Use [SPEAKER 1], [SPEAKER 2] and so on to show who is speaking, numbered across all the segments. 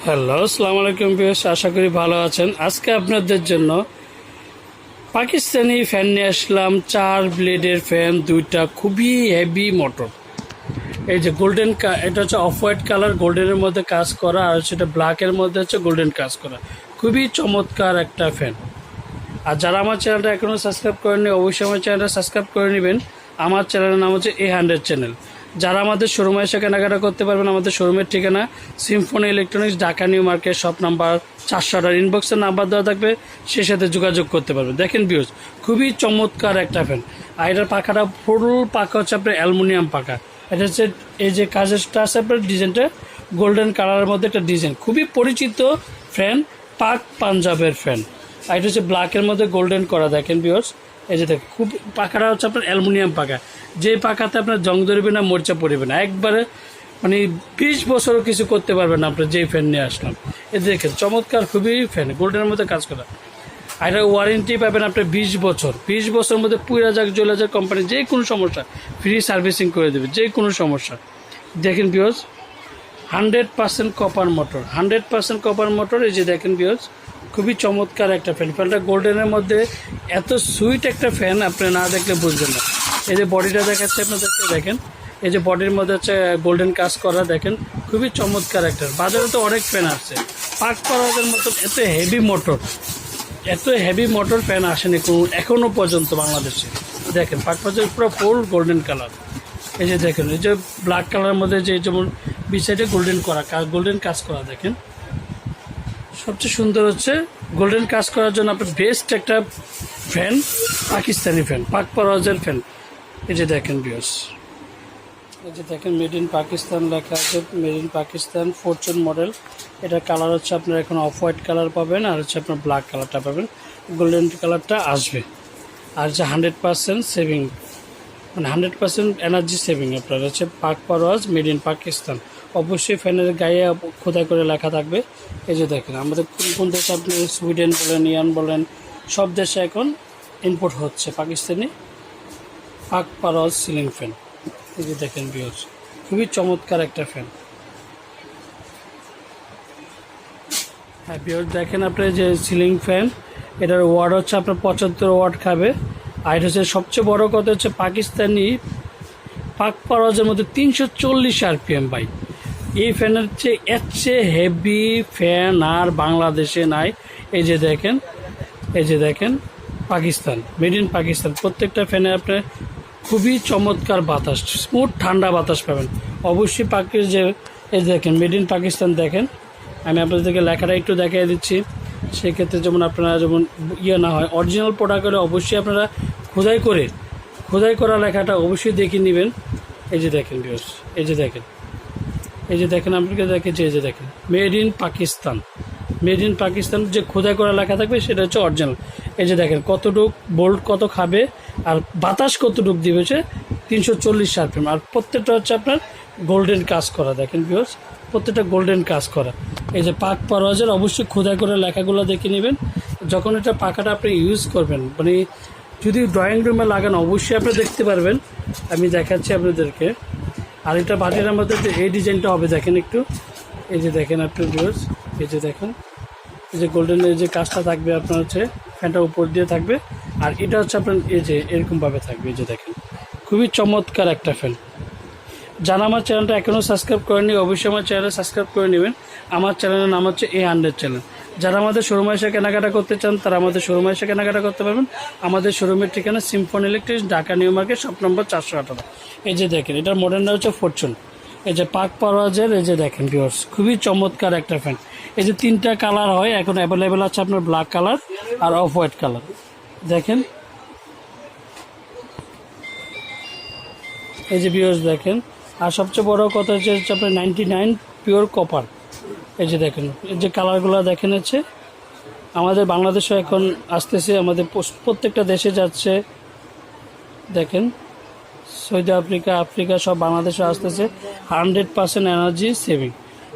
[SPEAKER 1] Hello, আসসালামু আলাইকুম viewers, আশা করি ভালো আছেন। আজকে আপনাদের জন্য পাকিস্তানি ফ্যান নিয়ে আসলাম। 4 ব্লেডের ফ্যান, দুইটা খুবই হেভি মোটর। এই যে গোল্ডেন, এটা হচ্ছে অফ হোয়াইট কালার, গোল্ডেনের মধ্যে কাজ করা, আর সেটা ব্ল্যাকের মধ্যে হচ্ছে গোল্ডেন কাজ করা। খুবই চমৎকার একটা ফ্যান। আর যারা আমার চ্যানেলটা এখনও সাবস্ক্রাইব করেননি, অবশ্যই আমার চ্যানেলটা সাবস্ক্রাইব করে নেবেন। আমার চ্যানেলের নাম হচ্ছে A100 চ্যানেল। যারা আমাদের শোরুমে এসে কেনাকাটা করতে পারবেন, আমাদের শোরুমের ঠিকানা Symphony electronics, Dhaka new market, shop number 400। ইনবক্সের নাম্বার দেওয়া থাকবে, সে সাথে যোগাযোগ করতে পারবেন। দেখেন ভিউজ, খুবই চমৎকার একটা ফ্যান। আর এটার পাখাটা ফুল পাখা হচ্ছে আপনার অ্যালুমিনিয়াম পাখা। এটা হচ্ছে এই যে কাজটা আছে আপনার ডিজাইনটা গোল্ডেন কালারের মধ্যে একটা ডিজাইন, খুবই পরিচিত ফ্যান, পাক পাঞ্জাবের ফ্যান। আর এটা হচ্ছে ব্ল্যাকের মধ্যে গোল্ডেন করা। দেখেন ভিউয়ার্স, এই যে দেখেন খুব পাখাটা হচ্ছে আপনার অ্যালুমিনিয়াম পাখা, যে পাখাতে আপনার জং ধরবে না, মরচা পড়বে না, একবারে মানে 20 বছরও কিছু করতে পারবেন না আপনার যেই ফ্যান নিয়ে আসলাম। এই দেখেন চমৎকার খুবই ফ্যান, গোল্ডেনের মধ্যে কাজ করা। আর এটা ওয়ারেন্টি পাবেন আপনার 20 বছর। 20 বছরের মধ্যে পুরা যাক জ্বলে যাক, কোম্পানি যে কোনো সমস্যা ফ্রি সার্ভিসিং করে দেবে, যে কোনো সমস্যা। দেখেন viewers, 100% copper motor, 100% copper motor. এই যে দেখেন ভিউয়ার্স, খুবই চমৎকার একটা ফ্যান। ফ্যানটা গোল্ডেনের মধ্যে এত সুইট একটা ফ্যান, আপনি না দেখলে বুঝবেন না। এই যে বডিটা দেখাচ্ছে আপনাদেরকে, দেখেন এই যে বডির মধ্যে হচ্ছে গোল্ডেন কাজ করা। দেখেন খুবই চমৎকার একটা। বাজারে তো অনেক ফ্যান আসছে, পাক পাওয়ার মতন এত হেভি মোটর, এত হেভি মোটর ফ্যান আসেনি এখনও পর্যন্ত বাংলাদেশে। দেখেন পাক পাওয়ার পুরো ফুল গোল্ডেন কালার। এই যে দেখেন, এই যে ব্ল্যাক কালারের মধ্যে যে যেমন বিসাইডে গোল্ডেন করা, গোল্ডেন কাজ করা। দেখেন সবচেয়ে সুন্দর হচ্ছে গোল্ডেন কাজ করার জন্য আপনার বেস্ট একটা ফ্যান, পাকিস্তানি ফ্যান, পাক পারওয়াজের ফ্যান। এই যে দেখেন ভিউয়ার্স, এই যে দেখেন মেড ইন পাকিস্তান লেখা আছে, made in Pakistan Fortune model. এটা কালার হচ্ছে আপনার এখন অফ হোয়াইট কালার পাবেন, আর হচ্ছে আপনার ব্ল্যাক কালারটা পাবেন, গোল্ডেন কালারটা আসবে। আর হচ্ছে 100% সেভিং, মানে 100% এনার্জি সেভিং আপনার হচ্ছে পাক পারওয়াজ মেড ইন পাকিস্তান। অবশ্যই ফ্যানের গায়ে খোদাই করে লেখা থাকবে। এই যে দেখেন আমাদের কোন কোন দেশে আপনি সুইডেন বলেন, ইয়ান বলেন, সব দেশে এখন ইম্পোর্ট হচ্ছে পাকিস্তানি পাক পারওয়াজ সিলিং ফ্যান। এই যে দেখেন ভিউয়ার্স, খুবই চমৎকার একটা ফ্যান। হ্যাঁ ভিউয়ার্স, দেখেন আপনার যে সিলিং ফ্যান, এটার ওয়াট হচ্ছে আপনার 75 ওয়াট খাবে। আর এটা হচ্ছে সবচেয়ে বড় কথা হচ্ছে পাকিস্তানি পাক পারওয়াজের মধ্যে 340 RPM বাই। এই ফ্যানের চেয়ে এর চেয়ে হেভি ফ্যান আর বাংলাদেশে নাই। এই যে দেখেন, এই যে দেখেন পাকিস্তান, মেড ইন পাকিস্তান। প্রত্যেকটা ফ্যানে আপনার খুবই চমৎকার বাতাস, স্মুথ ঠান্ডা বাতাস পাবেন। অবশ্যই যে এই দেখেন মেড ইন পাকিস্তান। দেখেন আমি আপনাদেরকে লেখাটা একটু দেখিয়ে দিচ্ছি, সেক্ষেত্রে যেমন আপনারা যেমন না হয়, অরিজিনাল প্রোডাক্ট হলে অবশ্যই আপনারা খোদাই করা লেখাটা অবশ্যই দেখে নেবেন। এই যে দেখেন ভিউয়ার্স, এই যে দেখেন, এই যে দেখেন আপনাকে দেখেছি, এই যে দেখেন made in Pakistan, made in Pakistan যে খোদাই করা লেখা থাকবে সেটা হচ্ছে অরিজিনাল। এই যে দেখেন কতটুক বোল্ট কত খাবে, আর বাতাস কতটুক দিবে, হচ্ছে 340 RPM। আর প্রত্যেকটা হচ্ছে আপনার গোল্ডেন কাজ করা। দেখেন ভিউয়ার্স, প্রত্যেকটা গোল্ডেন কাজ করা। এই যে পাক পারওয়াজের অবশ্যই খোদাই করে লেখাগুলো দেখে নেবেন। যখন এটা পাখাটা আপনি ইউজ করবেন, মানে যদি ড্রয়িং রুমে লাগান, অবশ্যই আপনি দেখতে পারবেন। আমি দেখাচ্ছি আপনাদেরকে। আর এটা বাটির মধ্যে এই ডিজাইনটা হবে, দেখেন একটু। এই যে দেখেন আপনার ভিউয়ার্স, এই যে দেখেন, এই যে গোল্ডেনের যে কাজটা থাকবে আপনার হচ্ছে ফ্যানটা উপর দিয়ে থাকবে, আর এটা হচ্ছে আপনার এই যে এরকমভাবে থাকবে। এই যে দেখেন খুবই চমৎকার একটা ফ্যান। যারা আমার চ্যানেলটা এখনও সাবস্ক্রাইব করেনি, অবশ্যই আমার চ্যানেলটা সাবস্ক্রাইব করে নেবেন। আমার চ্যানেলের নাম হচ্ছে A100 চ্যানেল। যারা আমাদের শোরুমে এসে কেনাকাটা করতে চান, তারা আমাদের শোরুমে এসে কেনাকাটা করতে পারবেন। আমাদের শোরুমের ঠিকানা Symphony electrics, Dhaka new market, shop number 418। এই যে দেখেন এটার মডেলটা হচ্ছে ফরচুন। এই যে পাক পারওয়াজের, এই যে দেখেন ভিউয়ার্স, খুবই চমৎকার একটা ফ্যান। এই যে 3টা কালার হয় এখন অ্যাভেলেবেল আছে আপনার, ব্ল্যাক কালার আর অফ হোয়াইট কালার। দেখেন এই যে ভিউয়ার্স দেখেন। আর সবচেয়ে বড় কথা হচ্ছে আপনার 99 পিওর কপার। এই যে দেখেন, এই যে কালারগুলো দেখেন হচ্ছে আমাদের বাংলাদেশে এখন আসতেছে, আমাদের প্রত্যেকটা দেশে যাচ্ছে। দেখেন সৌদি আফ্রিকা সব বাংলাদেশে আসতেছে। 100% এনার্জি সেভিং।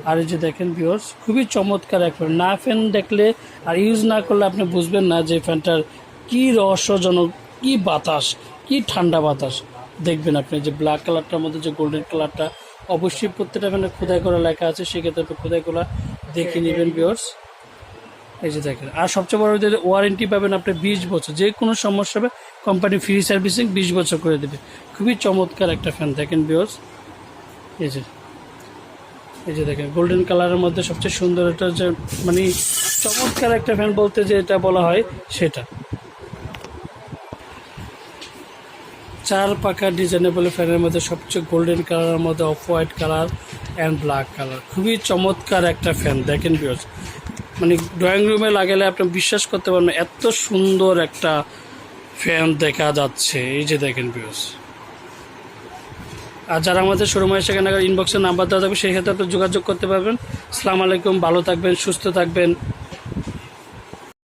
[SPEAKER 1] আর এই যে দেখেন ভিউয়ার্স, খুবই চমৎকার এক ফ্যান। না ফ্যান দেখলে আর ইউজ না করলে আপনি বুঝবেন না যে ফ্যানটার কী রহস্যজনক, কী বাতাস, কী ঠান্ডা বাতাস। দেখবেন আপনি যে ব্ল্যাক কালারটার মধ্যে যে গোল্ডেন কালারটা, অবশ্যই প্রত্যেকটা ফ্যানে খোদাই করা লেখা আছে, সেক্ষেত্রে খোদাই করা দেখে নেবেন ভিউয়ার্স। এই যে দেখেন, আর সবচেয়ে বড় যে ওয়ারেন্টি পাবেন আপনি 20 বছর, যে কোনো সমস্যা হবে কোম্পানি ফ্রি সার্ভিসিং 20 বছর করে দেবে। খুবই চমৎকার একটা ফ্যান দেখেন ভিউয়ার্স। এই যে দেখেন গোল্ডেন কালারের মধ্যে সবচেয়ে সুন্দর এটা যে মানে চমৎকার একটা ফ্যান বলতে যে এটা বলা হয় সেটা। 4 পাকা ডিজাইনেবল ফ্যানের মধ্যে সবচেয়ে গোল্ডেন কালারের মধ্যে off white colour and black colour, খুবই চমৎকার একটা ফ্যান দেখেন ভিউয়ার্স। মানে ড্রয়িং রুমে লাগালে আপনি বিশ্বাস করতে পারবেন এত সুন্দর একটা ফ্যান দেখা যাচ্ছে। এই যে দেখেন ভিউয়ার্স। আর যারা আমাদের শোরুমে এসে কেনাকাটা ইনবক্সে নাম্বার দেওয়া থাকবে সেই ক্ষেত্রে আপনি যোগাযোগ করতে পারবেন। আসসালামু আলাইকুম, ভালো থাকবেন, সুস্থ থাকবেন।